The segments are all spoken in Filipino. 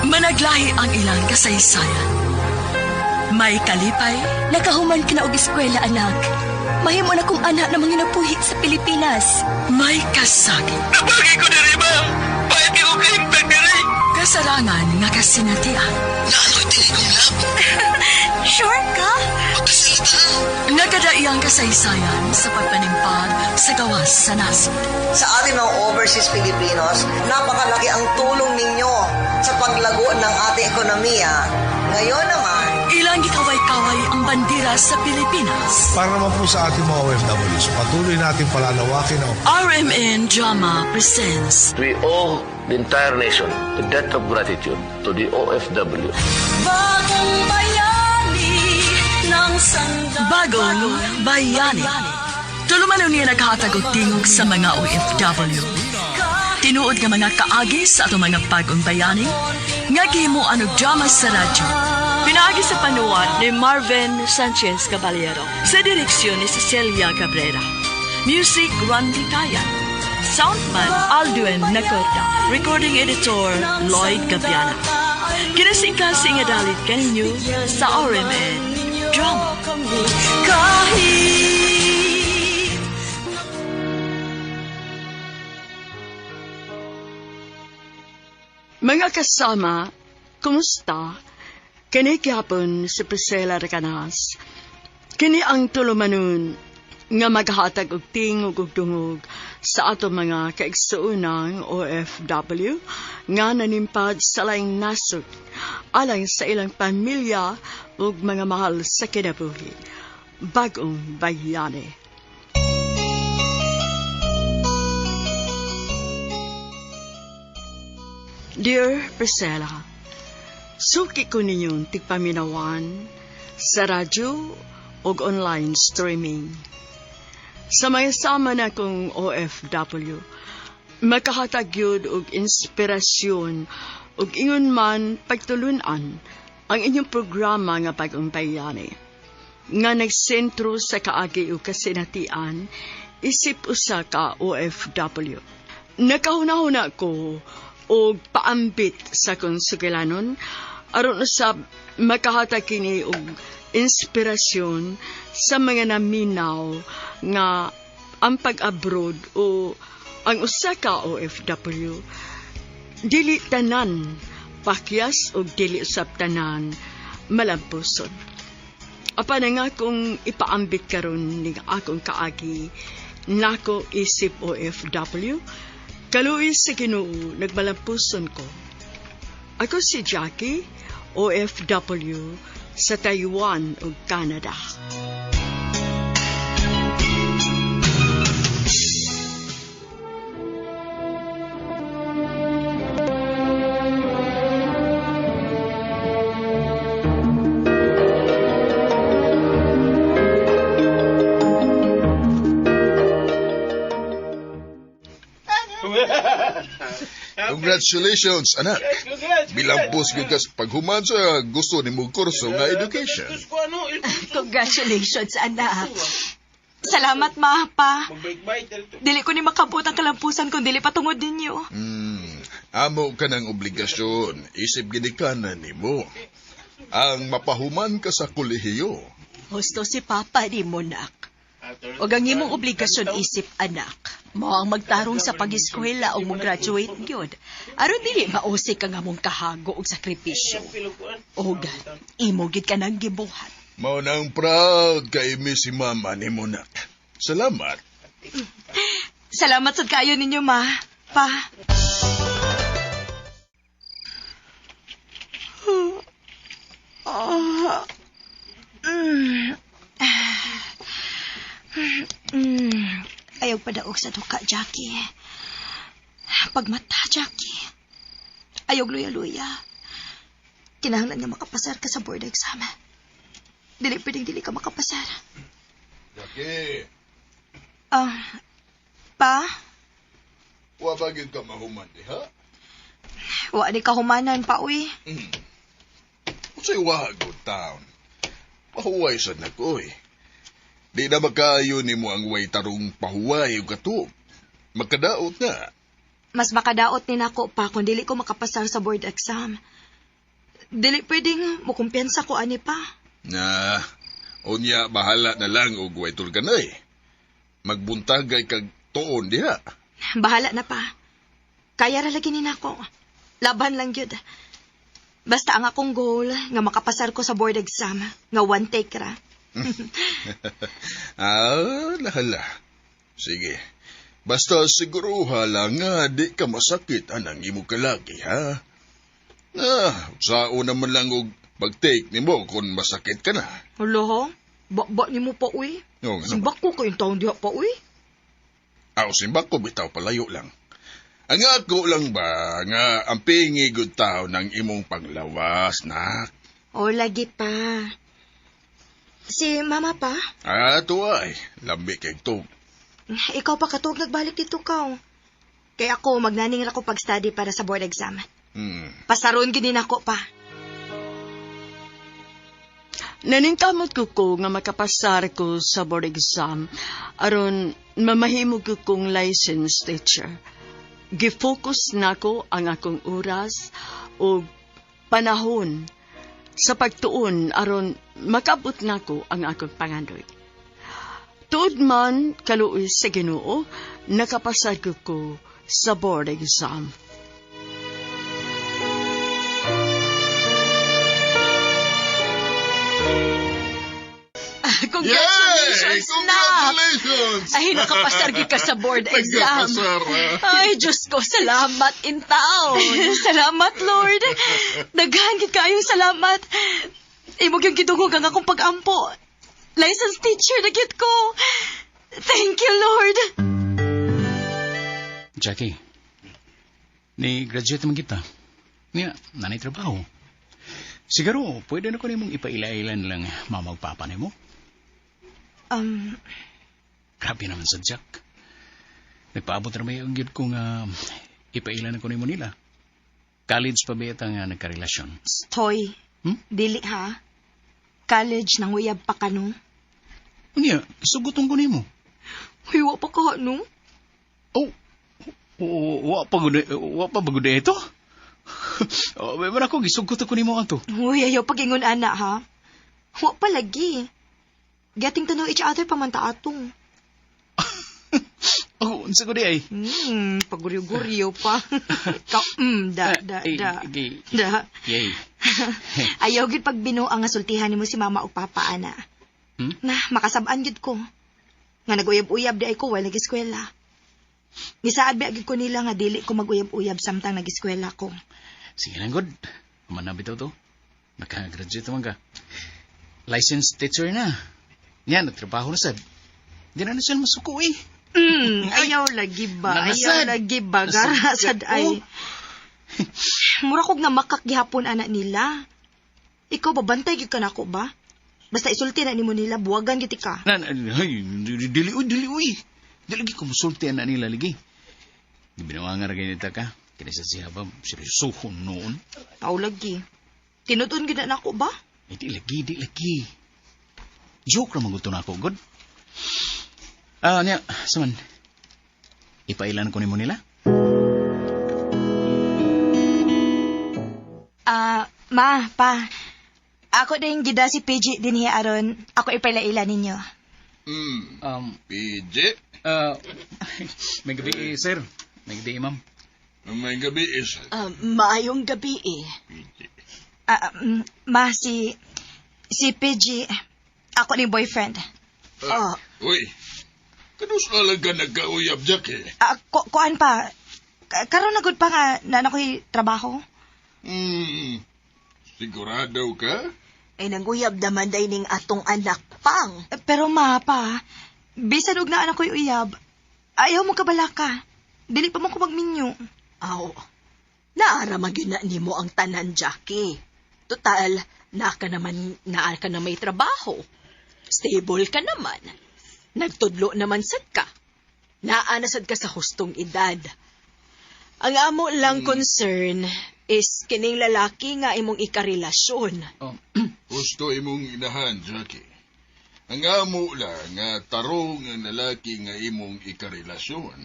Managlahi ang ilang kasaysayan. May kalipay, Nakahuman ka na og eskwela, anak. Mahimo na kong anak na mga napuhit sa Pilipinas. may kasakit, Nabagi ko diri, ma'am. Bayad ko kalimpag diri. kasarangan nga kasinatian. Naano'y diri kong lab. Sure ka? Pagkasalita. Nagadaiyang kasaysayan sa pagpanimpag sa gawas sa nasod. Sa ating mga overseas Filipinos, napakalaki ang tulong ninyo sa paglago ng ating ekonomiya. Ngayon naman, Ilang gikaway-kaway ang bandera sa Pilipinas. Para naman po sa ating mga OFWs, patuloy natin palalawakin ang RMN Drama presents We owe the entire nation a debt of gratitude to the OFW. Bagong Bayani ng Bagong Bayani. Tulumanon niya naghatag og tingog sa mga OFW. Tinuod nga mga kaagi sa ato mga bagong bayani, nga gihimuan og drama sa radyo. Pinaagi sa panuwat ni Marvin Sanchez Caballero, sa direksyon ni Cecilia Cabrera. Music, Randy Tayan. Soundman, Aldwin Nacorda. Recording editor, Lloyd Gabiana. Kinasing-kasing nga dalit kaninyo sa RMN Drama. Mga kasama, kumusta? Kini gyapon si Priscilla Recanas. Kini ang tulumanon nga maghatag og tingog ug dungog sa ato mga kaigsuunang OFW nga nanimpad sa laing nasod alang sa ilang pamilya ug mga mahal sa kinabuhi. Bagong Bayani. Dear Priscilla, suki ko ninyong tigpaminawan sa radyo o online streaming. Sa mga sama na kong OFW, makahatag yun og inspirasyon og ingon man pagtulunan ang inyong programa nga Bagong Bayani nga nagsentro sa kaagi o kasinatian isip usa ka OFW. Nakahuna-huna ko og paambit sa konsugilanon aron usab makahatag kini og inspirasyon sa mga naminaw nga ang pag-abroad o ang usa ka OFW dili tanan pakyas og dili usab tanan malampuson. Apan nga kung ipaambit karon ning akong kaagi nako isip OFW, kaluoy sa Ginoo nagmalampuson ko. Ako si Jackie, OFW sa Taiwan ug Canada. Congratulations, anak. Bilang post ka sa paghuman sa gusto ni mong kurso nga education. Congratulations, anak. Salamat, ma, pa. Dili ko ni makabot ang kalampusan kung dili patungod ninyo. Amo ka ng obligasyon. Isip ginikanan ni mo. Ang mapahuman ka sa kolehiyo. Husto si Papa di mo, nak. O ang imong obligasyon isip, anak. Mo ang magtarong sa pag-eskwela o mong graduate gyud. Aron dili mausik ka nga mong kahago og sakripisyo. O imo gid ka nang gibuhat. Mao nang proud kay si mama ni mo, nak. Salamat. Salamat sa kayo ninyo, ma. Pa. Ayaw padaog sa duka, Jackie. Pagmata, Jackie. Ayaw luya-luya. Kinahanglan nga makapasar ka sa board exam. Dili pwedeng dili ka makapasar. Jackie, Pa? wa ba gyud ka mahuman di ha? Wa ni kahumanan pa, uy. Usay wahagod town. Pahuway sad na ko eh. Di na makayo ni mo ang way tarong pahuway o katub. Magkadaot na. Mas makadaot ni nako pa kung dili ko makapasar sa board exam. Dili pwedeng mukumpiyansa ko ani pa. Na, unya bahala na lang og way tulganay. Magbuntagay kag tuon diha. Bahala na pa. Kaya ra lagi ni nako. Laban lang gyud. Basta ang akong goal nga makapasar ko sa board exam nga one take ra. Lahala. Sige. Basta siguruha lang nga di ka masakit anang imo kalaki, ha? Sao naman lang og pag-take nimo kung masakit ka na. Hala, bakba ni mo pa uy. Oo, nga Simbak ko kayong taong diha pa uy. Simbak ko bitaw palayo lang. Ang ako lang ba nga ang pingi good tao ng imong panglawas, nak? O, lagi pa. Si mama pa? Tuway. Lambi kay tog. Ikaw pa katog nagbalik dito ka. Kaya ako, magnaning ako pag-study para sa board exam. Pasaron ginin ako pa. Naningkamot ko nga makapasar ko sa board exam aron mamahimo ko kong license teacher. Gifocus nako ang akong oras o panahon sa pagtuon aron makabot nako ang akong pangandoy. Tuod man kaluoy sa Ginoo, nakapasar ko sa board exam. Congratulations, Congratulations! Ay, nakapasar ka sa board exam. Nagkapasar, Ay, Diyos ko, salamat in town. Salamat, Lord. Daghan gid kayong salamat. Imog yung gidungog ang akong pag-ampo. License teacher na gid ko. Thank you, Lord. Jackie, ni-graduate naman kita. Niya, nanay trabaho. Siguro, pwede na ko nimong ipailailan lang mama ug papa nimo. Grabe naman sa Jack. Nagpaabot na may ang yun kung ipailan ko nimo nila. College pa ba ita nga nagkarelasyon? Toy, dili ha? College nang uyab pa ka no? Niya, suguton ko nimo. Huwa pa ka no? Wa pa bagude ito? May man ako, gisugot ko nimo ato. Uy, ayaw pagingon ana ha? Huwa pa lagi. Getting to know each other pa man ta atong. Unsa ko di ay? Paguryo-guryo pa. Ikaw, da. Yay. Ayaw gid pag binuang nga sultihan nimo si mama o papa ana. Na, makasabaan gid ko. Nga nag-uyab-uyab di ay ko, wala nag-eskwela. Gisaad ba gid ko nila nga dili ko mag-uyab-uyab samtang nag-eskwela ko. Sige lang, good. Manabitaw to. Naka-graduate naman ka. Licensed teacher na. Yan, nagtrabaho na sad. Di na siya masuko eh. Ayaw lagi ba? Nanasad. Ayaw lagi ba? Garasad ay. Mura kog na makakgihapon anak nila. Ikaw babantay gyud ka nako ba? Basta isulti na nimo nila buwagan gid ka. Dili uy. Dili ko musulti na nila lagi. Gibinawangan ra ganita ka. Kinasa siya ba seryosohon noon? Aw lagi. Tinutun gid na nako ba? Di lagi. Joke ra maguto na ako, good. Niya, saman. Ipailan ko nimo nila? Ma, pa. Ako din gida si PG din hiya aron ako ipaila-ila ninyo. PJ? May gabi, sir. May gabi, ma'am. May gabi is... Maayong gabi eh. PJ. Ma, si PG, ako ni boyfriend. Uy, kanus lang ka nagkauyab, Jack eh. Kuan pa, karon na gud pa nga na ako'y trabaho. Sigurado ka? Ay nanguyab naman day ning atong anak pang. Pero ma, pa, bisan og na anak ko'y uyab, ayaw mo kabalaka. Dili pa mo ko magminyo. Aw, naaraman yun na nimo ang tanan, Jackie. Total, naa ka na may trabaho. Stable ka naman. Nagtudlo naman sad ka. Naanasad ka sa hustong edad. Ang amo lang concern is kining lalaki nga imong ikarelasyon. Gusto imong inahan, Jackie. Ang amo lang nga tarong ang lalaki nga imong ikarelasyon.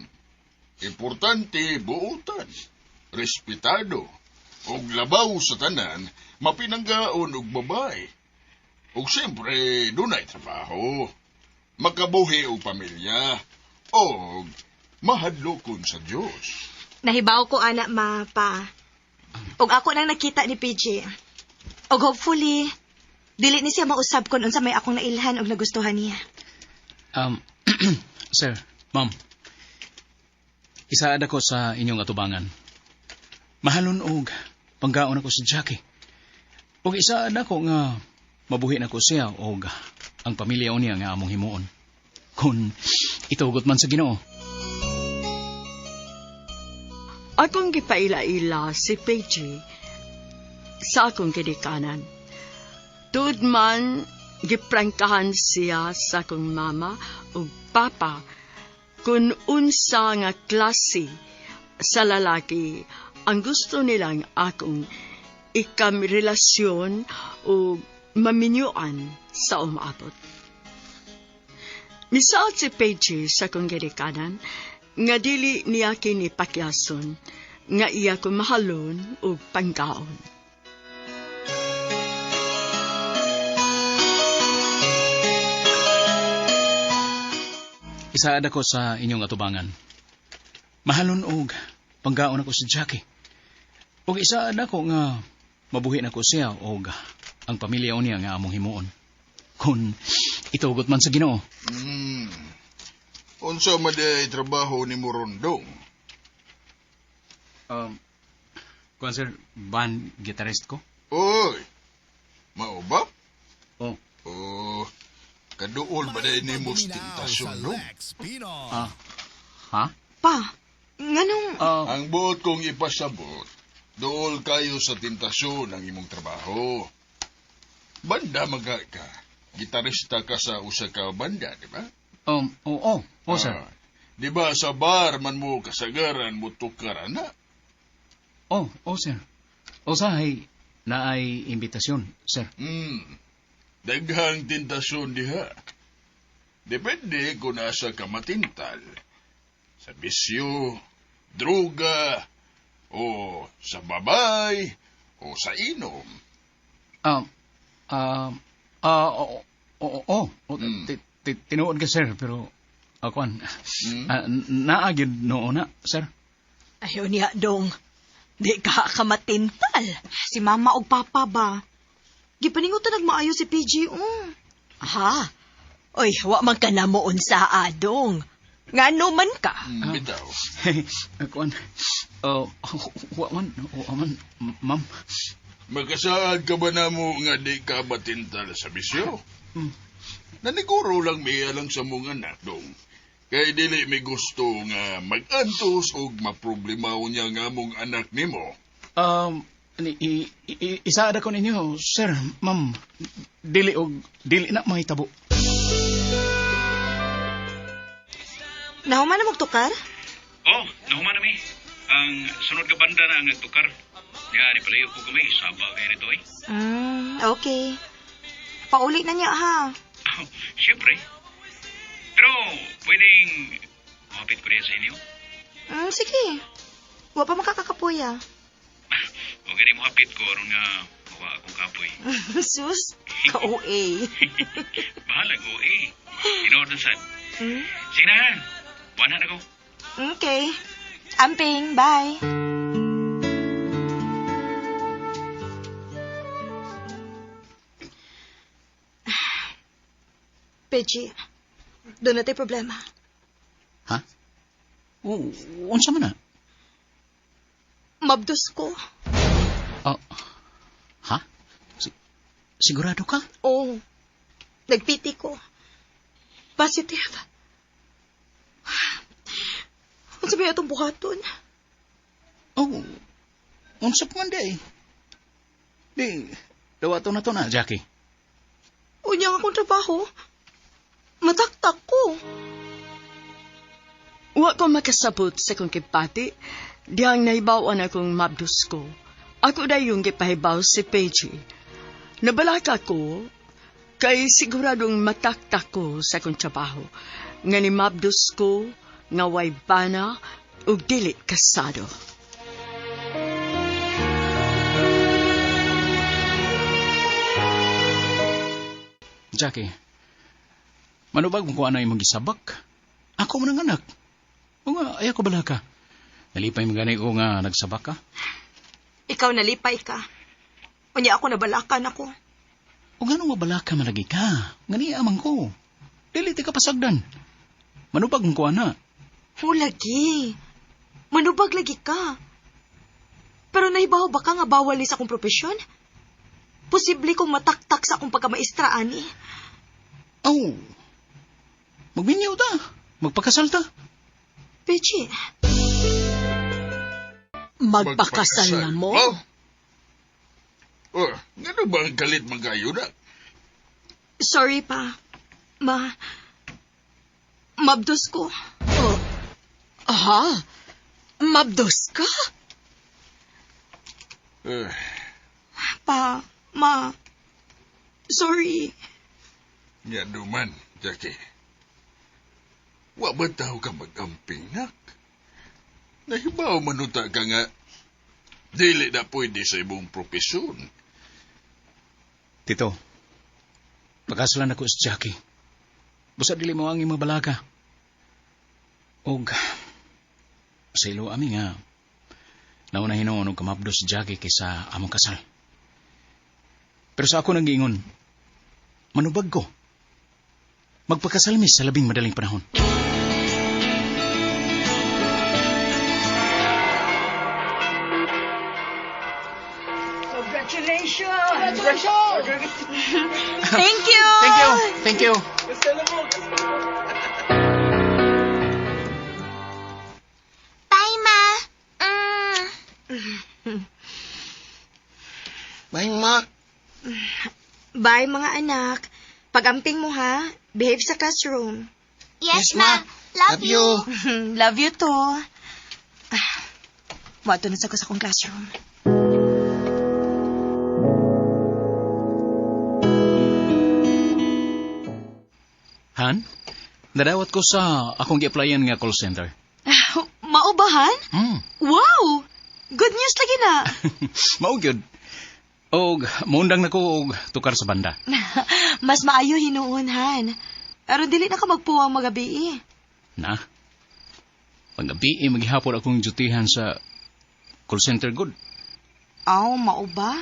Importante buutan, respetado, Og labaw sa tanan, mapinanggaon og babay. Og siyempre, dunay trabaho. Makabuhi og pamilya. Og mahadlokon sa Diyos. Nahibaw ko, anak, ma, pa. Og ako nang nakita ni PJ. Og hopefully, dili ni siya mausab kon unsa may akong nailhan og nagustuhan niya. Sir, ma'am. Isaad ako sa inyong atubangan. Mahalon og panggaon ako si Jackie. Og isaad ako nga mabuhi na ko siya og ang pamilya niya nga among himuon. Kung itugot man sa Ginoo. Akong gipaila-ila si Paige sa akong kinikanan. Tuod man, giprangkahan siya sa akong mama o papa kung unsa nga klase sa lalaki ang gusto nilang akong ikamrelasyon o maminyuan sa umaabot. Misaot si Paige sa akong kinikanan nga dili niya kinipakyason nga iya ko mahalon o pangkaon. Isaad ako sa inyong atubangan. Mahalon og panggaon ako si Jackie. Og isaad ako nga mabuhi na ko siya og ang pamilya niya nga among himuon. Kung itugot man sa Ginoo. Unsa man day trabaho ni Morondong? Kuan sir, band guitarist ko? Oy, mao ba? Oh. Oh, kaduol ba day ni mo tentasyon, no? Ha? Pa, nganong... Ang buot kong ipasabot, dool kayo sa tentasyon ang imong trabaho. Banda maga ka. Gitarista ka sa usa ka banda, di ba? Oo, sir. Di ba sa bar man mo kasagaran mo tukaran na? Oh, sir. Usahay na ay imbitasyon, sir. Daghang tentasyon diha. Depende kung nasa ka matintal. Sa bisyo, droga, o sa babay, o sa inom. Tinuod ka, sir, pero akuan, naagid noon na, sir. Ayaw niya, dong. Di ka kamatintal. Si mama og papa ba? Gipaningutan nagmaayo si PJ, Ha? Oy, wa man ka na moon sa adong. Ngano man ka? Bitaw. Akuan, wa man, ma'am. Makasaad ka ba na mo nga di ka matintal sa bisyo? Naniguro lang may alang sa mong anak, dong. Kay dili may gusto nga mag-antos o maproblemaw niya nga mong anak nimo. Isaad ako ninyo, sir, ma'am. Dili na mahitabo. Nahuman na magtukar? Oh, nahuman na mi. Ang sunod ka banda na ang nagtukar. Nga, ni palayo ko kami. Saba kayo nito eh. Okay. Pauli na niya, ha? Oh, siyempre. Pero, pwedeng mapit ko rin sa inyo. Sige. Wa pa makakakapoy, Huwag ka rin mo hapit ko ron nga mawa akong kapoy. Sus, ka-OA. Bahala ko eh. Tinood na sad. Sige na, buwan na ako. Okay. Amping, bye. Peji, doon natin problema. Ha? Unsa man na? Mabdos ko. Ha? Sigurado ka? Oo. Nagpiti ko. Positive. Ang sabi itong buhaton. Unsa pa man day? Di, dawato na to na, Jackie. Unyang akong trabaho. Mataktak ko. Wa ko makasabot sa kong kipati, diyang naibawan akong mabdus ko. Ako na yung gipahibaw si Paige. Nabalaka ko, kay siguradong mataktak ko sa kong trabaho, nga ni mabdus ko, nga way bana, ug dili kasado. Jackie, manubag mo ko anay mong gisabak. Ako man ang anak. O nga, ayaw ko bala ka. Nalipay mo gani ko nga nagsabak ka. Ikaw nalipay ka. Unya ako nabalakan ako. O gano'ng mabala ka malagi ka. Ngani amang ko. Dili ti ka pasagdan. Manubag mo ko ana. Lagi. Manubag lagi ka. Pero naibaw ba ka nga bawal ni sa akong profesyon? Posible kong mataktak sa akong pagkamaestra, ani. Oh, magminyaw ta. Magpakasal ta. Pechi, Magpakasal na mo? Oh, ngano ba ang galit magayo na? sorry pa. Mabdos ko. Oh. Aha? Mabdos ka? Pa, sorry. Nya duman, Jackie. Wa ba tao ka mag-amping, nak? Nahibaw manuta ka nga, dili na pwede sa imong profesyon. Tito, pagkasalan ako sa Jackie. Busa dili mo ang imong balaga. Og, sa ilo ami nga, nauna hinuon og kamabdo si Jackie kaysa among kasal. Pero sa ako nag-iingon, manubag ko. Magpakasal mis sa labing madaling panahon. Thank you! Thank you. Bye, Ma. Bye, Ma. Bye, mga anak. Pag-amping mo, ha? Behave sa classroom. Yes, Ma. Love you. Love you, to. Wato na sa ko sa akong classroom. Han, nadawat ko sa akong gi-applyan nga call center. Maubahan? Wow! Good news lagi na. Mao gyud. Og maundang nako og tukar sa banda. Mas maayo hinuunhan. Pero dili na ka magpuwang magabi. Na. Paggabi maghihapon akong dutihan sa call center good. Aw, mauba?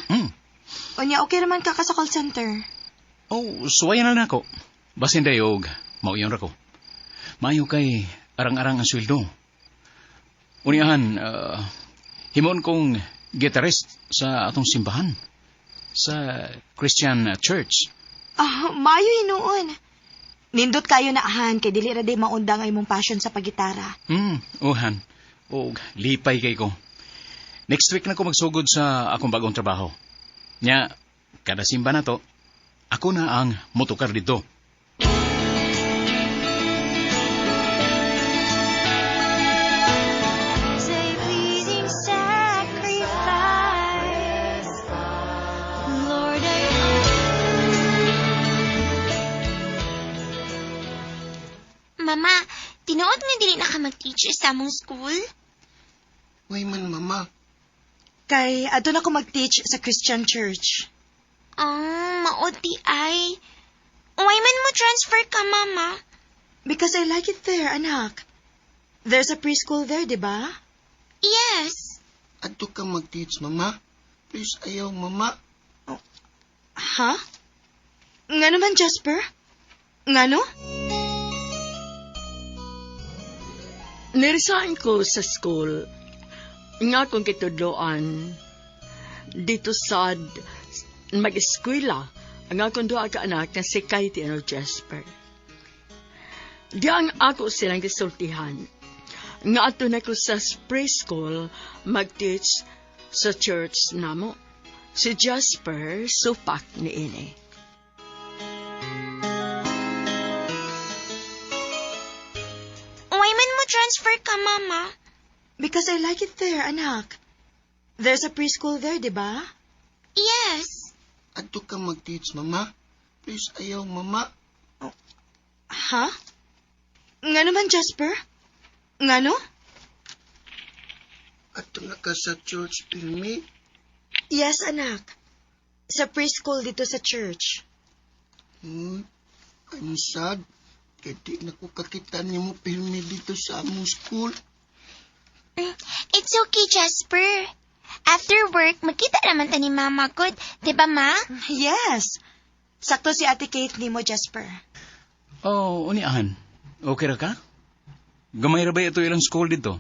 Unya, okay naman ka sa call center. Oh, suwayan na nako. Basin dayog, mauyon ra ko. Mayo kay arang-arang ang sweldo. Uniahan, himon kong guitarist sa atong simbahan. Sa Christian Church. Mayo hinuon. Nindot kayo na ahan, kay dili ra day maundang ay mong passion sa paggitara. Han. Og lipay kay ko. Next week na ko magsugod sa akong bagong trabaho. Nya, kada simba na to, ako na ang motukar dito. Mama, tinuod nga dili na ka mag-teacher sa among school? Way man, Mama. Kay, adto na ko mag-teach sa Christian Church. Maod di ay. Why man mo transfer ka, Mama? Because I like it there, anak. There's a preschool there, di ba? Yes. Adto ka mag-teach, Mama. Please, ayaw, Mama. Ha? Nga naman, Jasper? Nga no? Niresign ko sa school nga kung kitudloan dito sa mag-eskwela ang akong duha ka anak na si Katie and Jasper. Diyan ako silang gisultihan nga ato na ko sa preschool mag-teach sa church namo. Si Jasper supak ni ini. Transfer ka, Mama? Because I like it there, anak. There's a preschool there, di ba? Yes. Adto ka mag-teach, Mama. Please, ayaw, Mama. Ha? Nga naman, Jasper? Nga no? Adto na ka sa church, Pilmi? Yes, anak. Sa preschool dito sa church. Ang sad. Kaya di na ko kakita niyo mo pirmi dito sa among school. It's okay, Jasper. After work, magkita naman ta ni Mama good. Diba, Ma? Yes. Sakto si Ate Kate ni mo, Jasper. Oh, uniahan. Okay ra ka? Gamay ra ba ito ilang school dito?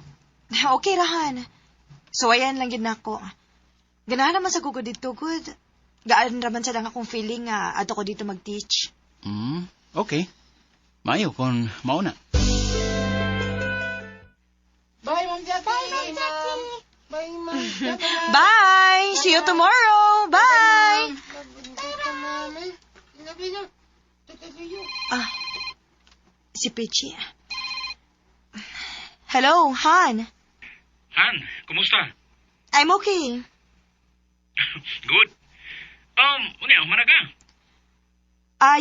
Okay rahan. So, ayan lang yun ako. Ganahan naman sa gugod dito, good. Gaan naman sa lang akong feeling nga ato ko dito mag-teach. Okay. Maayo kung mauna. Bye, Ma'am Jackie. Bye, Ma'am Jackie. Bye, Ma'am Jackie. Bye! See you tomorrow! Bye! Si Peachy. Hello, Han. Han, kumusta? I'm okay. Good. Unya, mana ka?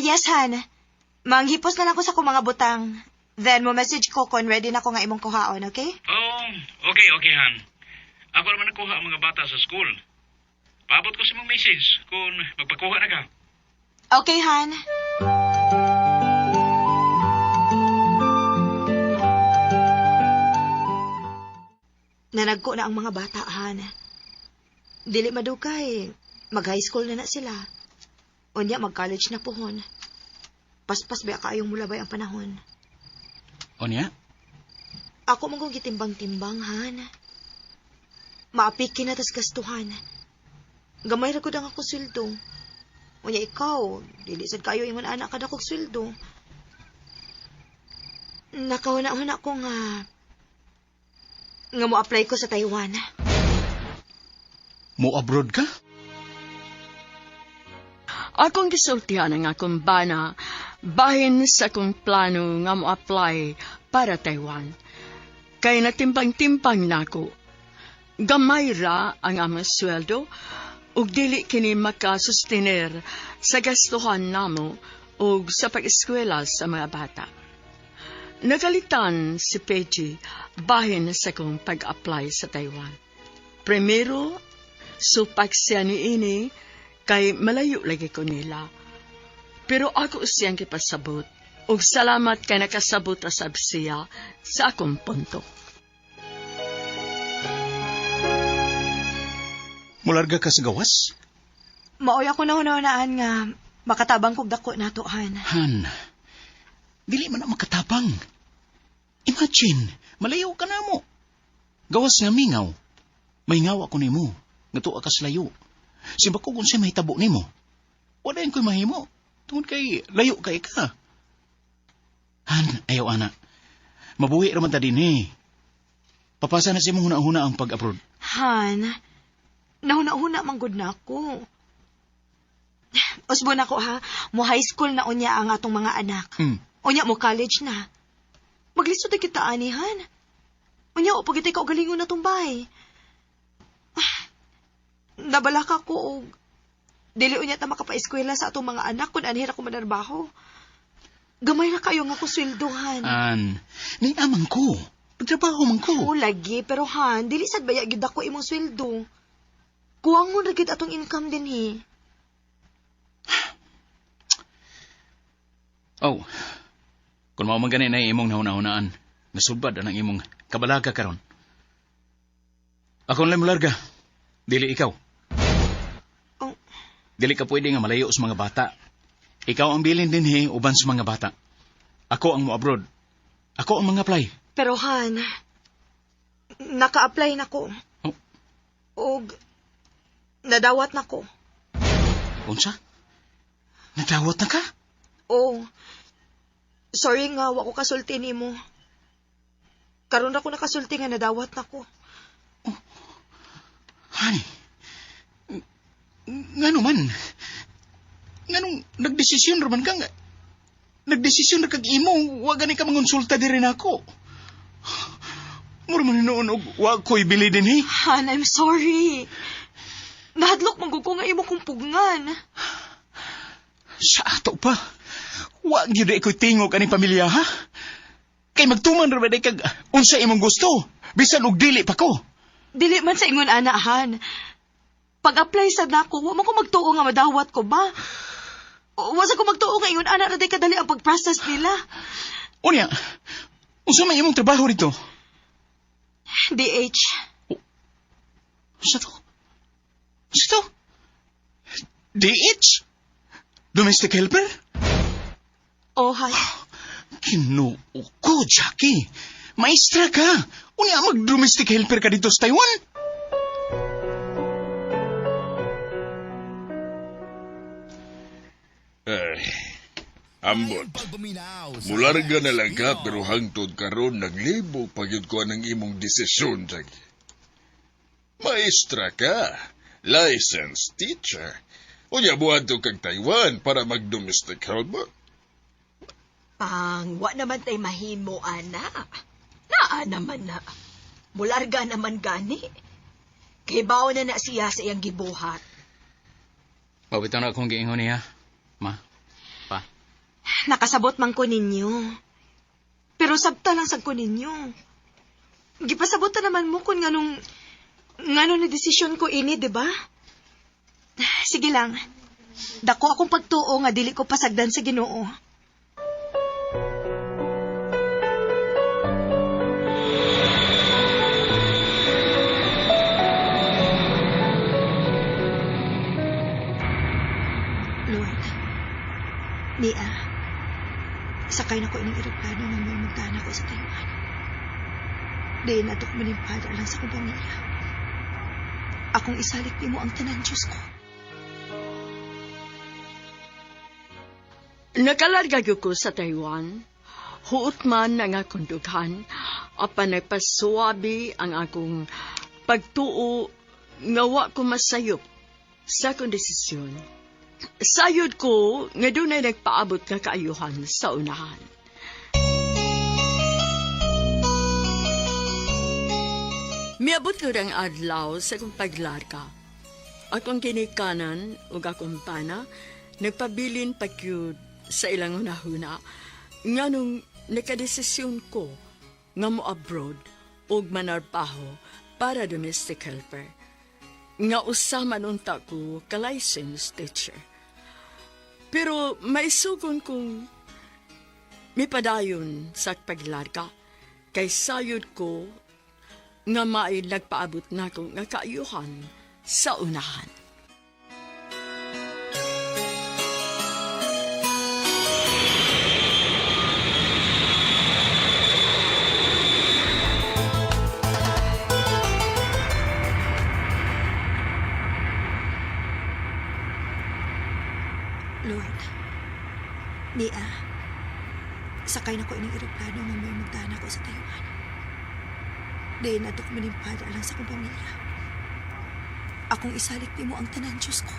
Yes, Han. Manghipos na lang ko sa kong mga butang. Then, mo message ko kung ready na ko nga imong kuhaon, okay? Okay, Han. Ako naman nakuha ang mga bata sa school. Paabot ko sa mong message kung magpakuha na ka. Okay, Han. Nanagko na ang mga bata, Han. Dili madukay. Mag-high school na sila. Unya, mag-college na pohon. Paspas ba kaayong mulabay ang panahon? Unya? Ako mong gitimbang-timbang, Han. Maapikin na tas gastuhan. Gamay ra ko dang ako sweldo. Unya ikaw, dili sad kayo ingon anak kada kog sweldo. Nakahuna-huna ko nga mo apply ko sa Taiwan. Mo abroad ka? Akong gisultihan ang akong bana bahin sa akong plano nga mo apply para Taiwan. Kay natimpang-timpang nako. Gamay ra ang among sweldo ug dili kini makasustener sa gastuhan namo ug sa pag-eskwela sa mga bata. Nagalitan si Peji bahin sa kong pag-apply sa Taiwan. Primero, supak siya niini kay malayo lagi ko nila. Pero ako siyang kipasabot ug salamat kay nakasabot asab siya sa akong punto. Mularga ka sa gawas? Maoy ako na hunahunaan nga makatabang kog dako nato, Han. Han, dili man na makatabang. Imagine, malayo ka na mo. Gawas nga mingaw. May ngaw ako ni mo. Nga tuwa ka sa layo. Simba ko kung siya mahitabo ni mo. Wala yung ko'y mahimo. Tungkol kay layo kay ka. Han, ayaw ana. Mabuhi raman ta din eh. Papasa na siya mong huna-huna ang pag-abroad. Han, nahuna-huna manggod na ako. Usbo na ko, ha? Mo high school na unya ang atong mga anak. Unya mo college na. Maglisod na kita, anihan. Unya, o pagitay ka o galingon na tong bahay. Nabalaka ko o dili unya ta makapa-eskwela sa atong mga anak kung anhira ko manarbaho. Gamay na kayo nga ko sweldohan. Han, ni amang ko. Pagtrabaho man ko. Oo, lagi. Pero Han, dili sad baya gyud ako imong sweldo. Kuwang mo na gyud atong income din, he. Oh, kung mao man gani na imong nahuna-hunaan, nasubad ang imong kabalaga karon. Ako lang mularga, dili ikaw. Oh. Dili ka pwede nga malayo sa mga bata. Ikaw ang bilin din uban sa mga bata. Ako ang mo abroad. Ako ang mga apply. Pero Han, naka-apply na ko. Oh. Og nadawat na ko. Unsa? Nadawat na ka? Oh. Sorry nga, wako kasulti nimo. Karon ako nakasulti nga nadawat na ko. Oh. Honey, ngano man? Nganong nagdesisyon raman ka nga? Nagdesisyon na kag-imo, wag gani ka mangonsulta di rin ako. Mura man noon og wag ko'y bili din eh. Han, I'm sorry. Nahadlok man ko nga imo kong pugngan. Sa ato pa, wag yun na iko'y tingog aning pamilya, ha? Kay magtuman raman ay kag unsa imong gusto, bisan og dili pa ko. Dili man sa ingon ana, Han. Pag-apply sad nako, wa man ko magtuo nga madawat ko ba? Wasa ko magtuo ngayon, ana na day kadali ang pag-process nila. Unya, unsa may imong trabaho rito? DH. Sa to? DH? Domestic helper? Oh, hi. Kinuo ko, Jackie. Maestra ka. Unya mag-domestic helper ka dito sa Taiwan? Ay, ambot. Mularga na lang ka pero hangtod karon naglibog pagyud ko ang imong desisyon, Jackie. Maestra ka, licensed teacher. Unya buhat to kag Taiwan para mag-domestic helper. Pang, wa naman tay mahimo, ana. Naa naman na. Mularga naman gani. Kay bawo na siya sa iyang gibuhat. Pabitaw na akong giingon niya. Ma, pa. Nakasabot man ko ninyo. Pero sabta lang sad ko ninyo. Gipasabot na naman mo kung nganong na desisyon ko ini, di ba? Sige lang. Dako akong pagtuo nga dili ko pasagdan sa Ginoo. Lord, Nia, sakay na ko ining eroplano nga may magdana ko sa Taiwan. Di natok manimpada lang sa kong pamilya. Akong isalik ni mo ang tanan, Diyos ko. Nakalarga ko sa Taiwan. Huot man ang akong dughan, apan nagpasuwabi ang akong pagtuo nga wa ko masayop sa akong desisyon. Sayod ko nga doon ay nagpaabot nga kaayuhan sa unahan. Miabot ko ng adlaw sa akong paglarga. Akong kinikanan ug akong pana, nagpabilin pagyud sa ilang hunahuna, nga nung nakadesisyon ko nga mo abroad ug manarpaho para domestic helper. Nga usama nunta ko ka-licensed teacher. Pero maisugon kong mipadayon sa paglarga kay sayod ko nga may nagpaabot na ko nga kaayuhan sa unahan. Lord, Nia, sakay na ko ining eroplano nga may magdana ko sa Taiwan. Di natok manimpada lang sa kong pamilya. Akong isalik ni mo ang tanan, Diyos ko.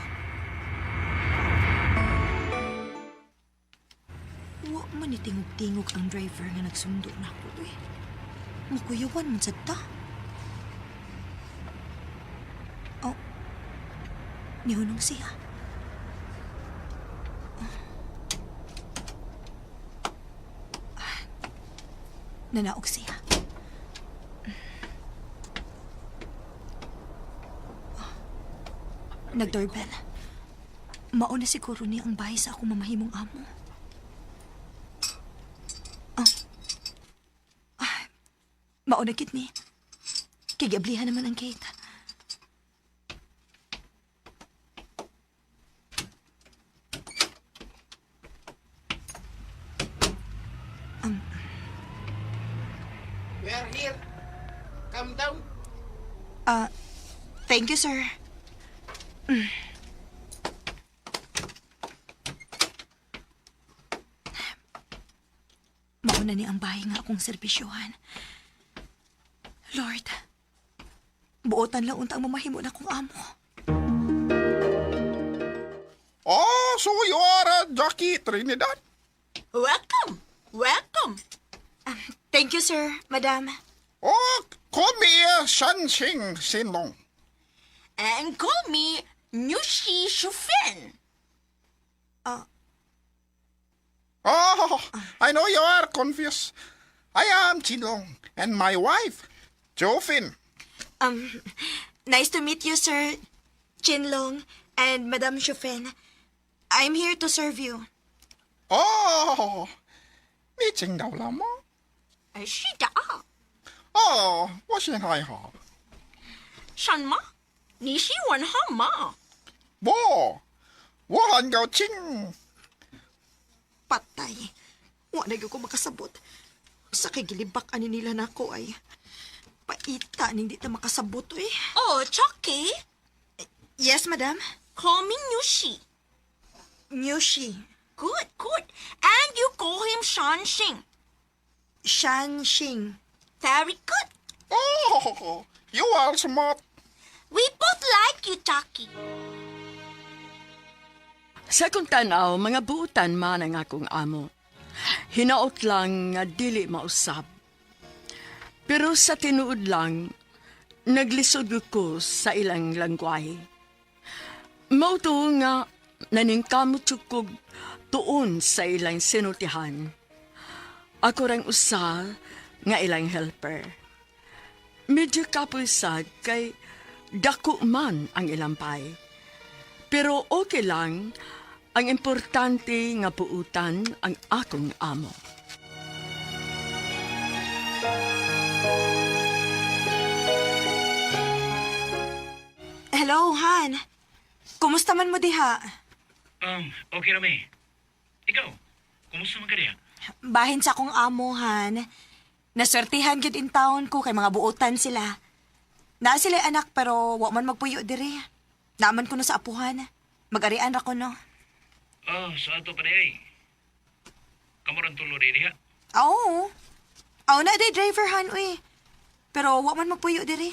Wa man itingog-tingog ang driver nga nagsundo na ako, eh. Mukuyawan man sa ta. Oh, nihunong siya. Nanaog siya. Nag-doorbell. Mauna siguro niya ang bahay sa akong mamahimong amo. Mauna kit ni. Kigablihan naman ang gate. We are here. Come down. Thank you, sir. Mauna ni ang bahay nga akong serbisyohan. Lord, buotan lang unta ang mamahimo na kong amo. Oh, so you are Jackie Trinidad? Welcome! Welcome! Thank you, sir, madam. Oh, call me Shanxing Sinlong. And call me Nyushi Shufen. Oh, I know you are confused. I am Chinlong, and my wife, Jofin. Nice to meet you, sir Chinlong and Madam Shufen. I'm here to serve you. Oh, meeting 到了吗？是的，哦，我先还好。什么？你喜欢汉吗？我很高兴。 Patay. Wa na gyud ko makasabot. Sa kay gilibak ani nila nako ay paita ning di ta makasabot eh. Oh, Chucky. Yes, madam. Call me Nyushi. Nyushi. Good, good. And you call him Shanxing. Shanxing. Very good. Oh, you are smart. We both like you, Chucky. Sa kong tanaw, mga buutan man ang akong amo. Hinaot lang nga dili mausap. Pero sa tinuod lang, naglisod ko sa ilang langwahe. Mauto nga naningkamot kog tuon sa ilang sinutihan. Ako rang usa nga ilang helper. Medyo kapuisag kay dako man ang ilampay. Pero okay lang, ang importante nga puutan ang akong amo. Hello, Han. Kumusta man mo diha? Okay rami. Ikaw, kumusta man ka diya? Bahin sa akong amo, Han. Naswertihan gyud in town ko kay mga buotan sila. Naa sila anak pero wa man magpuyo diri. Naaman ko no sa apuhan. Mag-arian ra ko no. Sa ato pa day. Kamuran tulo diha. Oo. Aw na day driver, Han, uy. Pero wa man magpuyo diri.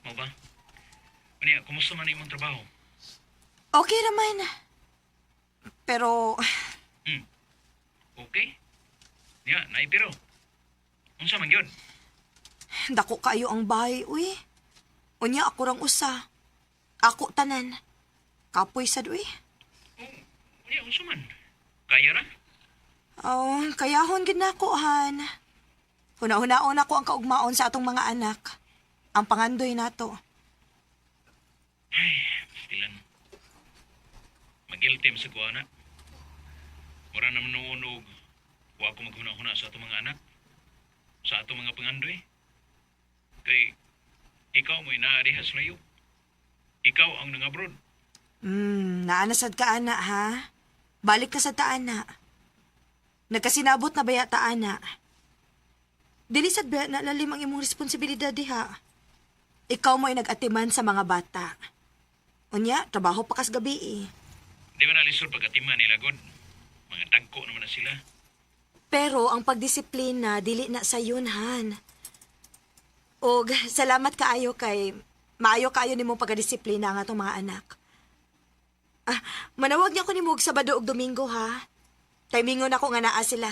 Mo ba? Unya, kumusta man imong trabaho? Okay naman. Pero Okay? Nya, naipiro. Unsa man gyud? dako kayo ang bahay, uy. Unya ako rang usa. Ako tanan. Kapoy sad, uy. Unya, unsa man? Kaya ra? Oh, kayahon gid nako, Han. Huna-hunaon ako ang kaugmaon sa atong mga anak. Ang pangandoy nato. Stilan. Magiltim sa kuha na. Mura naman nuunog. Huwag ko maghuna-huna sa atong mga anak. Sa atong mga pangandoy. Kay, ikaw mo'y naarihas layo. Ikaw ang nang-abroad. Naanasad ka, ana, ha? Balik ka sa taana. Nagkasinabot na baya taana. Dilisad ba na lalim ang imong responsibilidad, diha? Ikaw mo'y nag-atiman sa mga bata. Unya, trabaho pa kas gabi, eh. Di ba nalisod pagkatiman nila, God? Mga tagko naman na sila. Pero ang pagdisiplina, dili na sa yun, Han. Og salamat kaayo kay maayo kaayo nimong pagdisiplina ang atong mga anak. Manawag niya ko ni Mug Sabado ug Domingo, ha? Timingon ako nga naa sila.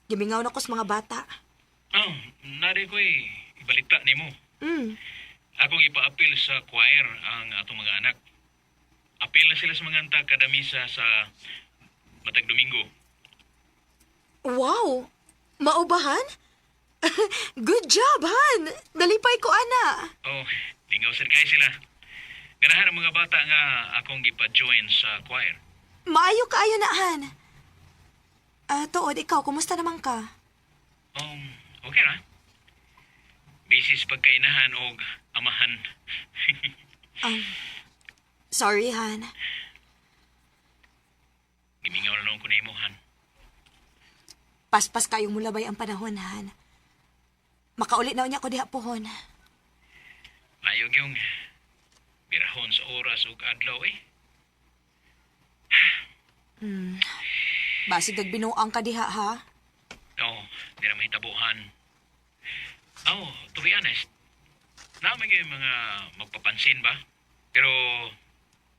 Gimingaw na ko sa mga bata. Nari ko'y ibalita ni mo. Akong ipa-apil sa choir ang atong mga anak. Apil na sila sa mga antag kada misa sa matag Domingo. Wow! Maubahan? Good job, Han! Nalipay ko, ana. Lingaw sad kay sila. Ganahan ang mga bata nga akong gipa-join sa choir. Maayo kaayo na, Han. Tuod, ikaw, kumusta naman ka? Okay ra. Busy sa pagkainahan o amahan. Sorry, Han. Gimingaw na noon ko na imuhan. Paspas kayong mulabay ang panahon, Han. Makaulit na unya ko diha pohon. Ayog yung birahon sa oras o adlaw eh. Basig nagbinuang ka diha, ha? Di na mahitabuhan. To be honest, naman yung mga magpapansin ba? Pero,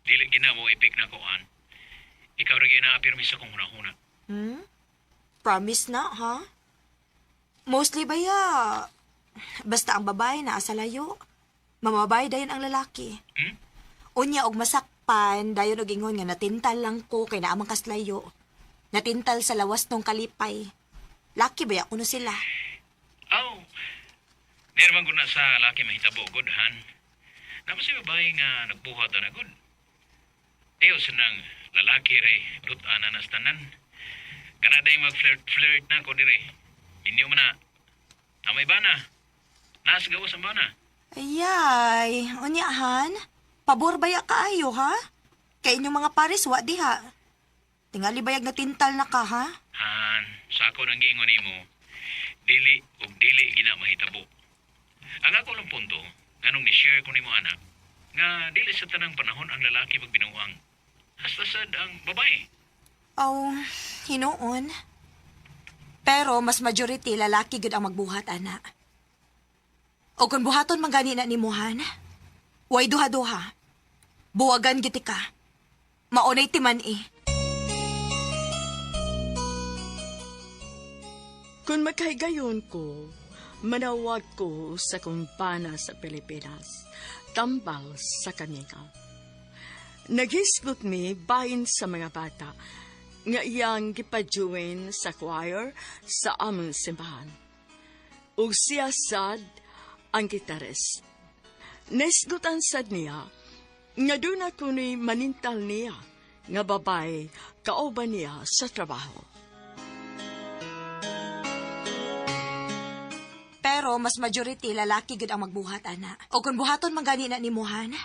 dili gina mo ipik na koan. Ikaw rin gina-apirmi sa kong hunahuna. Promise na, ha? Mostly ba ya? Basta ang babae na asa layo. Mamabay dayon ang lalaki. Unya og masakpan, dayon og ingon nga natintal lang ko kay naamang kaslayo. Natintal sa lawas tong kalipay. Laki ba ako no sila? Di naman ko na sa laki mahitabo, good, Han. Naman si babae nga nagbuhat na good. Eyo, sanang lalaki ray, rutan na nastanan. Kanaday mag-flirt na ko dire. Minyo man na. Amay ba na? Nas gawas ang bana. Ayay, unyahan. Pabor baya kaayo, ha? Kay inyong mga pares, wa diha. Tingali bayag na tintal na ka, ha? Han, sako nang giingon nimo. Dili ug dili gina mahitabo. Ang ako lang punto, nganong ni-share ko nimo anak, nga dili sa tanang panahon ang lalaki magbinuang. Hasta sad ang babae. Oh, hinuon. Pero mas majority lalaki gud ang magbuhat, ana. O kung buhaton man gani na nimuhan, way duha-duha. Buwagan giti ka. Maunay timan eh. Kung makahigayon ko, manawag ko sa kumpana sa Pilipinas, tambal sa kanila. Naghisgot mi bahin sa mga bata, nga iyang gipajuin sa choir sa among simbahan. Ug siya sad ang gitaris. Nesgutan sad niya, nga doon ako ni manintal niya, nga babay kauban niya sa trabaho. Pero mas majority lalaki gud ang magbuhat, ana. O kung buhaton man gani na nimuhan,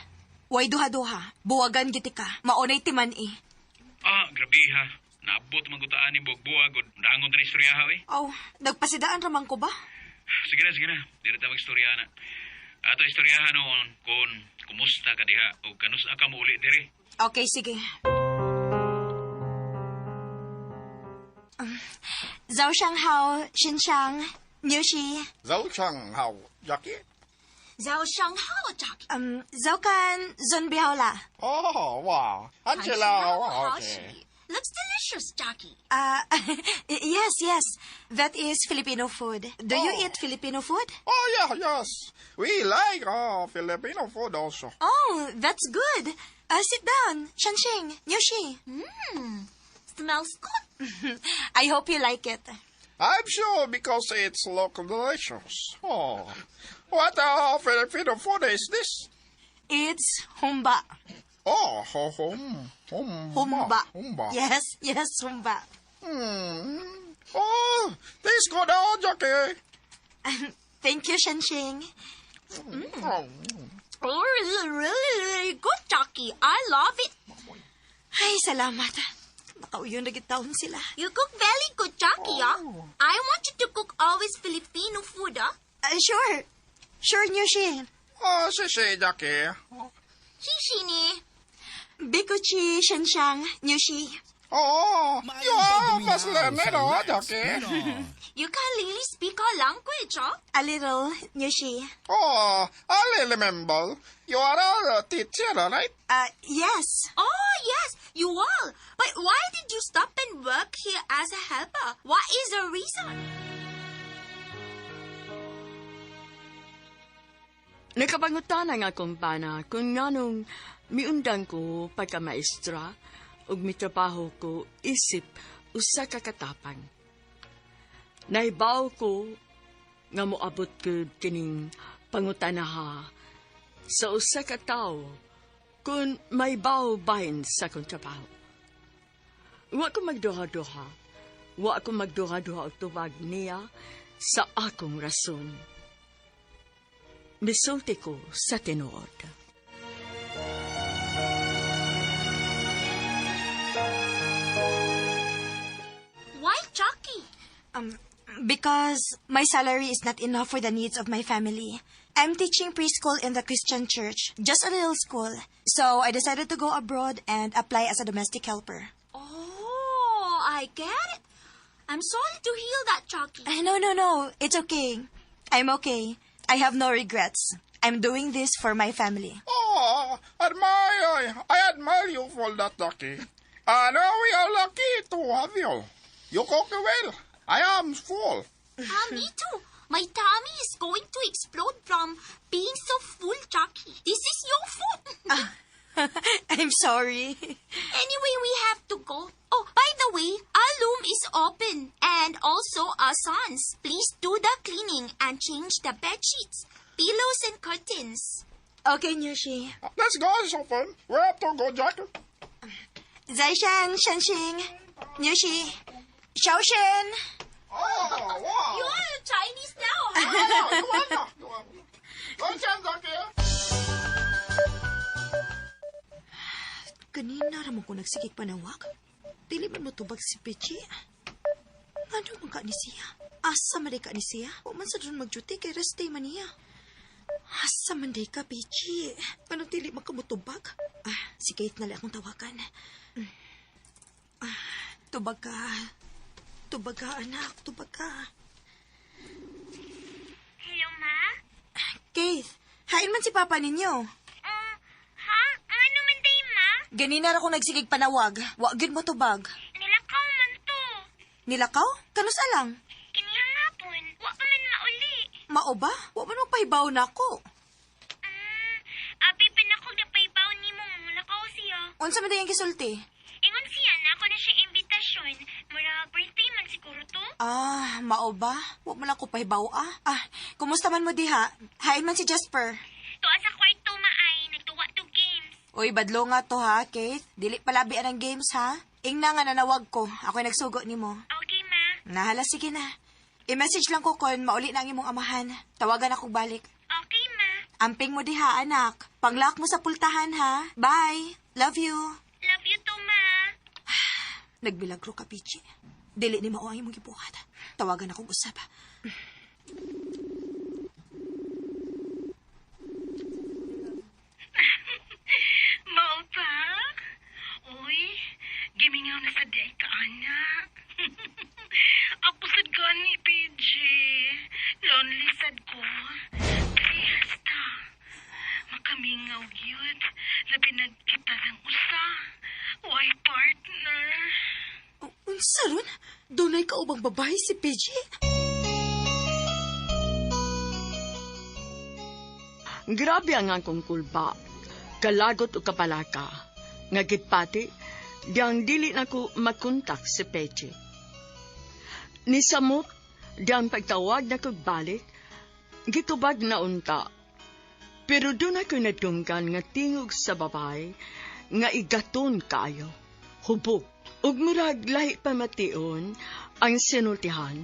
way duha-duha. Buwagan giti ka. Maunay timan eh. Ah, grabe ha. Naabot magutaan ni Bogbuag o dangon na istoryaha eh. Oh, nagpasidaan raman ko ba? Sige na. Dili ta magstorya na. Ato istoryahan noon kung kumusta ka diha o kanus ka mo uli diri. Okay, sige. Zhao Shanghao, Xinxiang, Niuxi. Zhao Shanghao, Jackie. Zhao Shanghao, Jackie. Zhao Kan, Zun Biaola. Oh, wow. Angela, okay. Looks delicious, Jackie. Yes. That is Filipino food. Do you eat Filipino food? Oh, yeah, yes. We like Filipino food also. Oh, that's good. Sit down, Shanxing, Niuxi. Smells good. I hope you like it. I'm sure because it's local delicious. Oh, what Filipino food is this? It's humba. Oh, Humba. Yes, humba. Oh, this good, Jackie. Thank you, Shanxing. Oh, really good, Jackie. I love it. Ay, salamat. Nakauyon na gitawon sila. You cook very good, Jackie, I want you to cook always Filipino food, Sure. Sure, Niuxi. Oh, sisi, Jackie. Shishini. Bikuchi, Shanxiang, Niuxi. Oh, you are fast learner, Jackie. You can really speak our language, A little, Niuxi. Oh, I remember. You are a teacher, right? Yes. Oh, yes, you are. But why did you stop and work here as a helper? What is the reason? Nakapangutan ang akong bana kung nganong miundang ko pagka-maestra ug mitrabaho ko isip usa ka katapang. Naibaw ko nga moabot ko kining pangutanaha sa usa ka tawo kung may baw bahin sa akong trabaho. Wa ko magduha-duha. Wa ko magduha-duha og tubag niya sa akong rason. Misulti ko sa tinuod. Why, Jackie? Because my salary is not enough for the needs of my family. I'm teaching preschool in the Christian church, just a little school. So I decided to go abroad and apply as a domestic helper. Oh, I get it. I'm sorry to hear that, Jackie. No. It's okay. I'm okay. I have no regrets. I'm doing this for my family. Oh, I admire you for that, Jackie. And we are lucky to have you. You cook well. I am full. Me too. My tummy is going to explode from being so full, Jackie. This is your food. I'm sorry. Anyway, we have to go. Oh, by the way, our room is open. And also our sons. Please do the cleaning and change the bed sheets, pillows, and curtains. Okay, Niuxi. Let's go, Sophie. We have to go, Jackie. 在上上星，牛是小生。 You're Chinese now. Kanina ramon ko nagsigig panawag. Dili man mo tubag si Pechi. Ano man ka ni siya? Asa man ka ni siya? O man sa doon magduty kay rest day man niya. Asa man day ka, Pechi? Ano dili man ka mo tubag? Si Kate na lang akong tawagan. Tubag ka. Tubag ka, anak. Tubag ka. Hello, Ma? Kate, hain man si Papa ninyo. Ha? Ano man day, Ma? Ganina ra ko nagsigig panawag. Wa gyud mo tubag. Nilakaw man to. Nilakaw? Kanus alang? Kinihang hapon. Wa pa man mauli. Mao ba? Wa man magpahibaw nako. Apipin ako na paibaw ni mo. Mulakaw siya. Unsa man dayang gisulti? Ingon siya na ako na siya imbitasyon. Mura birthday man siguro to. Mao ba? Wa mo lang ko pahibaw kumusta man mo diha? Hain man si Jasper. Tuwa sa kwarto maay. Nagtuwa to games. Uy, badlo nga to ha, Kate. Dili palabian ang games ha. Ingna nga nanawag ko. Ako'y nagsugo nimo. Okay, Ma. Nahala, sige na. I-message lang ko kon mauli na ang imong amahan. Tawagan ako balik. Okay, Ma. Amping mo diha, anak. Panglock mo sa pultahan ha. Bye. Love you. Love you too, Ma. Nagbilagro ka, Pichi. Dili ni mao ang imong gibuhat. Tawagan akong usap. Mao pa? Uy, gimingaw na sa day ka, anak. Ako sad gani, PJ. Lonely sad ko. Parehas ta. Makamingaw yun. Labi nagkita ng usa. Why partner? Unsa ron? Dunay ka ubang babae si PJ? Grabe ang akong kulba. Kalagot o kapalaka. Nga gitpati, diyang dili na ko makontak si Peche. Ni samot, diyang pagtawag na ko balik, gitubag na unta. Pero doon ako nadunggan nga tingog sa babae, nga igaton kayo. Hubog, ug murag lahi pamation, ang sinultihan,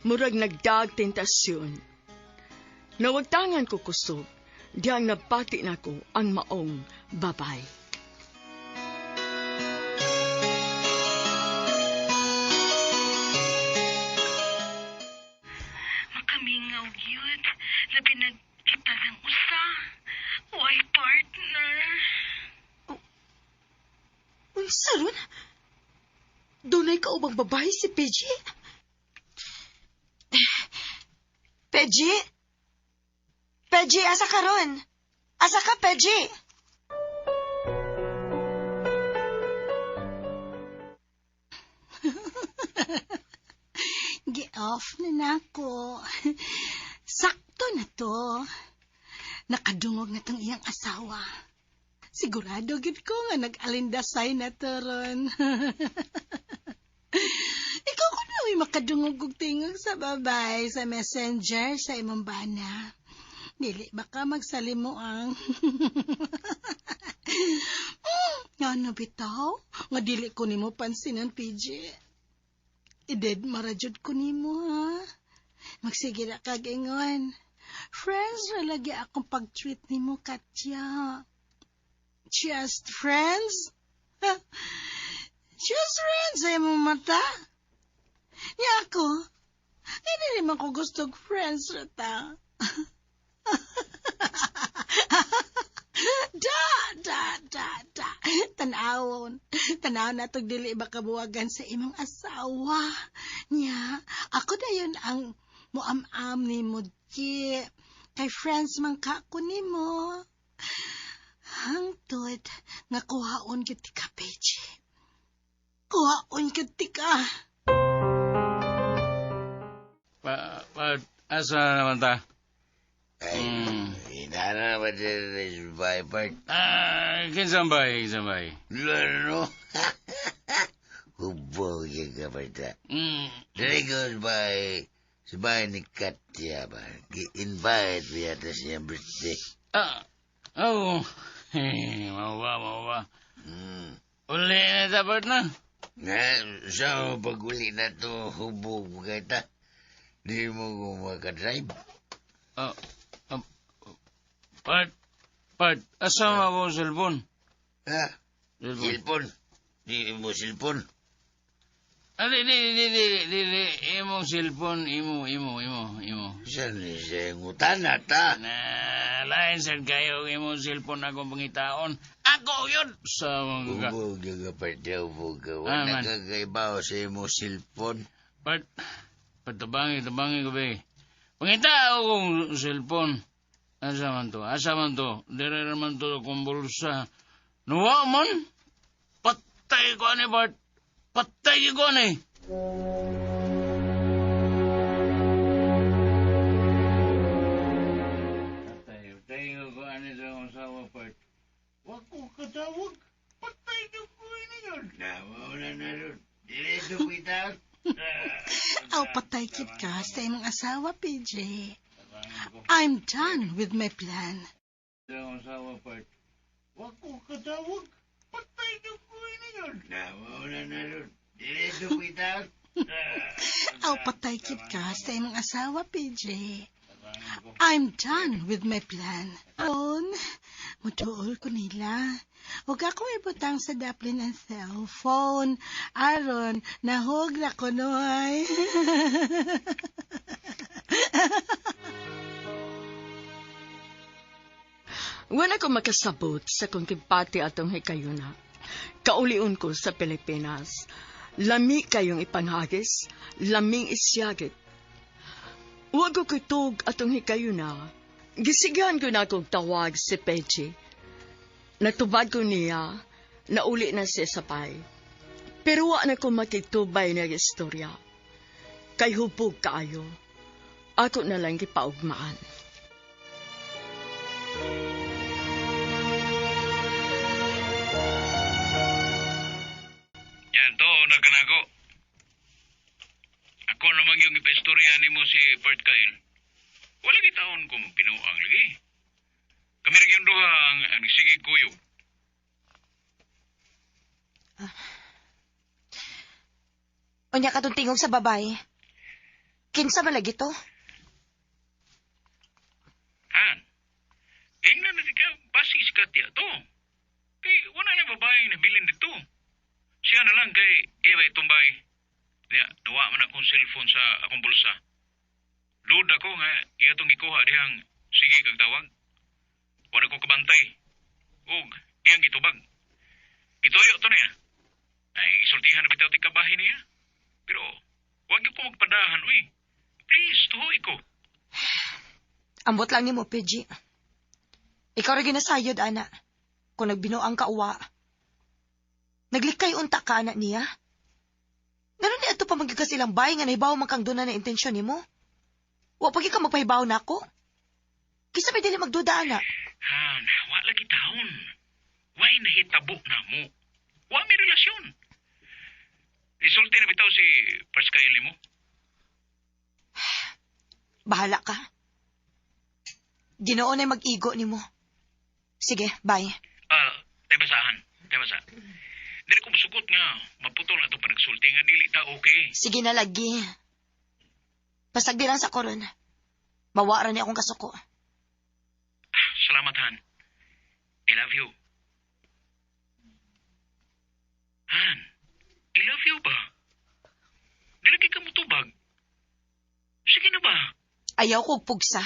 murag nagdag tentasyon. Nawagtangan ko kusog, diyang napati na ko ang maong babay. Makamingaw yun. Labi nagkita ng usa. Why partner? Unsa ron? Dunay ka ubang babae si PJ? PJ? PJ, asa ka ron? Asa ka, PJ? Gi-off na nako. Sakto na to. Nakadungog na tong iyang asawa. Sigurado gid ko nga nag-alindasay na to ron. Ikaw ko na makadungog og tingog sa babay sa messenger sa imong bana. Dili baka magsalimo ang ano bitaw? Nga dili ko nimo pansinan, PJ. Ided marajud ko nimo, ha? Magsige na kagingon. Friends na lagi akong pag-treat nimo, Katya. Just friends? Just friends ay mong mata? Niya ako, hindi naman ko gusto friends rata. Da. Tanawon na itong dili makabuwagan sa imong asawa. Nya, ako na yun ang muam-am ni mo, Ki. Kay friends man ka ko ni mo. Hangtod, nga kuhaon kita ka, Peche. Kuhaon kita. Asa naman ta? Inana ba din by part? Kinsambay. Lalo. Hubog yung kapata. Regon by sabay ni Katya ba? Invite biya ta siyang birthday. Oh. Mawa. Uli na dapat na. Nga, sa pag-uli na to, hubog mo kita. Di mo ko makadrive. Part, asama ko ang cellphone. Ha? Cellphone? Di mo cellphone? Dili. Imong cellphone, imo. Saan ni siya ngutan na ta? Lain sad kayo imong cellphone akong pangitaon. Ako yun! Sa mga... Hubog yung kapatid, hubog ka. Ah, Wala man. kagaibaw sa imo cellphone. Tabangi ko ba eh. Pangita akong cellphone. Asa man to. Dire naman to akong bulsa. Nuwa man? Patay ko ani, Bart. Patay ko ani. Patay ko ani sa akong sawa, Bart. Wag ko katawag. Patay ko ani yun. Wala na rin. Dito kita. Aw, patay kit ka sa imong asawa, PJ. I'm done with my plan. Sa akong sawa, Bart. Wag ko katawag. Patay ko ani yun. Wala na rin. Dito kita. Aw, patay kit ka sa imong asawa, PJ. I'm done with my plan. Mutuol ko nila. Huwag ako ibutang sa daplin ng cellphone. Aron, nahog na ko noy. Wala ko makasabot sa kung kipati atong hikayuna. Kauliun ko sa Pilipinas. Lami kayong ipanghagis, laming isyagit. Huwag ko kitog atong hikayuna. Gisigahan ko na akong tawag si Pechi. Natubad ko niya, nauli na siya sapay. Pero wa na ko makitubay na istorya. Kay hubog kaayo. Ako na lang kipaugmaan. Yan, to, nagkanako. Ako naman yung ipaistorya ni mo si Bart Kyle. Wala kitaon kung pinuang lagi. Kami rin yung duha ang sige kuyo. Unya ka tingog sa babae. Kinsa man lagi to? Han, ingnan na ka, basis ka tiya to. Kay wala na babae na bilin dito. Siya na lang kay Eva itumbay. Kaya nawa man akong cellphone sa akong bulsa. Load ako nga iya tong ikuha dihang sige kag tawag. Wala ko kabantay. Ug iyang gitubag. Gituyo to niya. Ay, isultihan na bitaw ti kabahin niya. Pero wag ko magpadahan, uy. Please, tuhoy ko. Ambot lang ni mo, PG. Ikaw rin ginasayod, ana. Kung nagbinuang ka uwa. Naglikay unta ka, anak niya. Ganun niya ito pa magigas ilang bay nga nahibaw man kang doon na intensyon ni mo. Wa pagi ka magpahibaw na ako. Kisa may dili magduda, anak. Han, wa lagi taon. Why nahitabo na mo? Wa may relasyon. Isulti na bitaw si Pascaeli mo. Bahala ka. Ginoo na mag-igo ni mo. Sige, bye. Tay basahan. Dili ko masukot nga, maputol na ito pa nagsulti nga dili ta okay. Sige na lagi. Pasag di lang sa koron. Mawara ni akong kasuko. Salamat, Han. I love you. Han, I love you ba? Dilagi ka mo tubag. Sige na ba? Ayaw ko pugsa.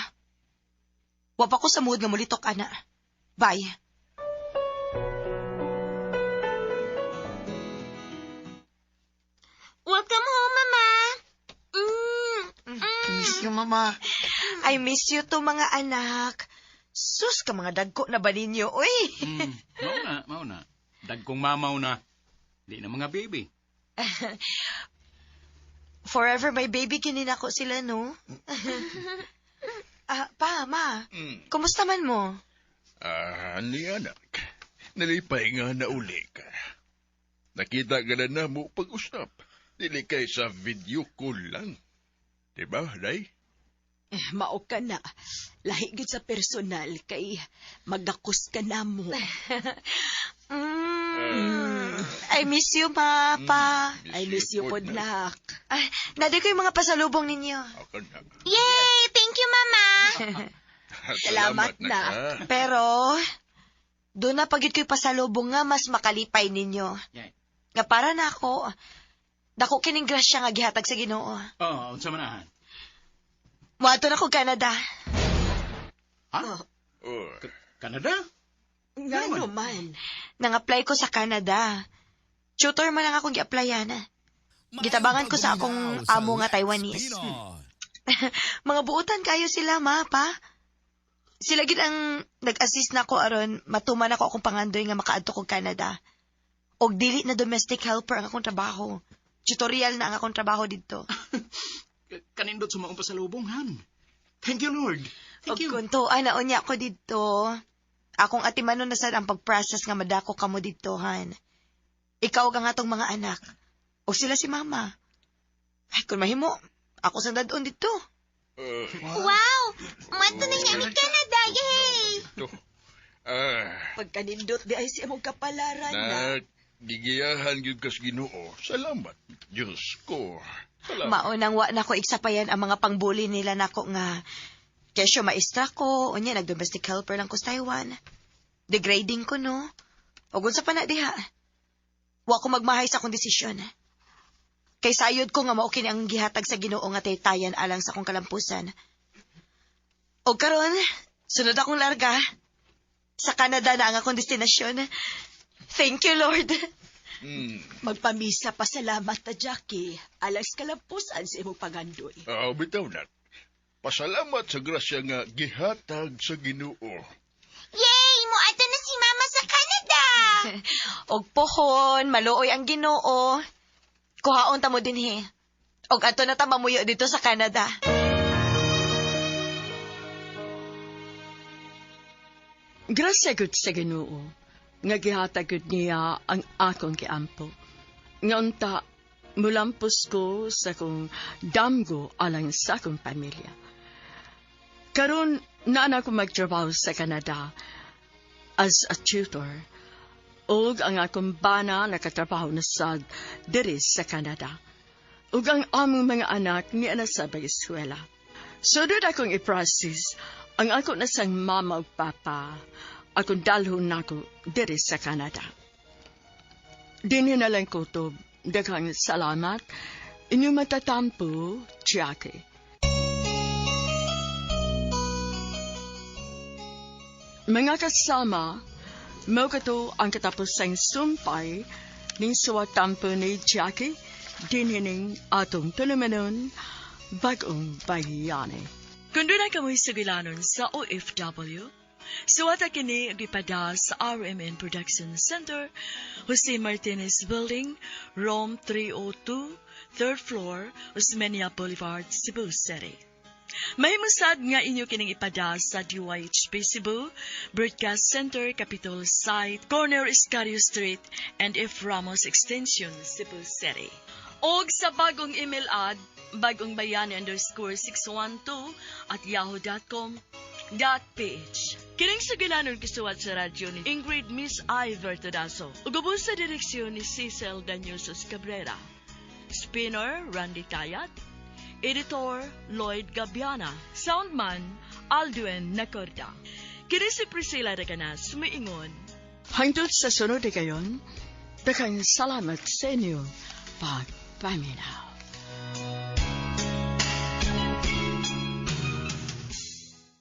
Wa pa ko sa mood nga mulitok, ana. Bye. Welcome home, Mama. Miss you, Mama. I miss you to, mga anak. Sus ka mga dagko na ba ninyo, uy? Mauna. Dagkong mamaw na. Di na mga baby. Forever my baby, kininako sila, no? Pa, ma, kumusta man mo? Ni anak, nalipay nga na uli ka. Nakita ka na mo pag-usap. Dili kay sa video call lang. Diba, Day? Mao ka na. Lahi gid sa personal kay magakos ka na mo. I miss you, Papa. I miss you po, nak. Ay, nadi ko yung mga pasalubong ninyo. Yay! Thank you, Mama! Salamat na. Pero, doon na pagit ko'y pasalubong nga mas makalipay ninyo. Nga para na ako, dako kining grasya nga gihatag sa Ginoo. Unsa man. Muadto na ko Canada. Canada? Nga naman. Nang-apply ko sa Canada. Tutor man lang akong gi-applyan. Gitabangan ko sa akong amo nga Taiwanese. Mga buutan kayo sila, ma, pa. Sila gid ang nag-assist na ko aron matuman ako akong pangandoy nga makaadto kog Canada. Og dili na domestic helper ang akong trabaho. Tutorial na ang akong trabaho didto. Kanindot sa maong pasalubong, Han. Thank you, Lord. Og kung tuan na unya ko didto, akong atimanon na sad ang pag-process nga madako kamo didto, Han. Ikaw ang atong mga anak. O sila si Mama. Ay, kung mahimo, ako sa dadon dito. Wow! Mato na niya ni Canada, yay! Pagkanindot di ay siya mong kapalaran na. Gigiyahan gyud kas Ginoo. Salamat, Diyos ko. Salamat. Maunang wa na ko iksapayan ang mga pangbuli nila nako nga kesyo maestra ko, unya nag-domestic helper lang ko sa Taiwan. Degrading ko, no? O gunsa pa na diha. Wa ko magmahay sa akong desisyon. Kay sayod ko nga mao kini ang gihatag sa Ginoo nga taytayan alang sa akong kalampusan. O karon, sunod akong larga. Sa Canada na ang akong destinasyon. Thank you, Lord. Magpamisa pa salamat ta, Jackie. Alas kalampusan sa imong pagandoy. Bitaw na. Pasalamat sa grasya nga gihatag sa Ginoo. Yay! Muadto na si Mama sa Canada! Og pohon, maluoy ang Ginoo. Kuhaon ta mo dinhi. Og ato na ta mamuyo dito sa Canada. Grasya gud sa Ginoo nga gihatag gud niya ang akong kiampo. Nga unta mulampos ko sa kong damgo alang sa akong pamilya. Karon naa ko magtrabaho sa Canada as a tutor. Og ang akong bana nakatrabaho na sad diri sa Canada. Ug ang among mga anak niya na sa eskwela. Sudod akong i-process ang ako na sang mama ug papa, akong dalhon nako diri sa Canada. Dinhi na lang kutob, daghang salamat, inyong matatampo, Jackie. Mga kasama, mao kato ang katapusang sumpay ning suwatampo ni Jackie, dinhi ning atong tulumanon, Bagong Bayani. Kung doon na kamoy sugilanon sa OFW, suwata kini gipada sa RMN Production Center, Jose Martinez Building, Rome 302, 3rd floor, Osmeña Boulevard, Cebu City. Mahimusad nga inyo kining ipada sa DYHP Cebu, Broadcast Center, Capitol Site, Corner Escario Street, and F. Ramos Extension, Cebu City. Og sa bagong email ad, bagongbayani_612@yahoo.com.ph. Kining sugilanon kisuwat sa radyo ni Ingrid Miss I. Vertodaso. Ugubos sa direksyon ni Cecil Danyosos Cabrera. Spinner, Randy Tayat. Editor, Lloyd Gabiana. Soundman, Alduen Nacorda. Kini si Priscilla Reganas, sumiingon. Hangtod sa sunod kayon, daghang salamat sa inyo, pagpaminaw.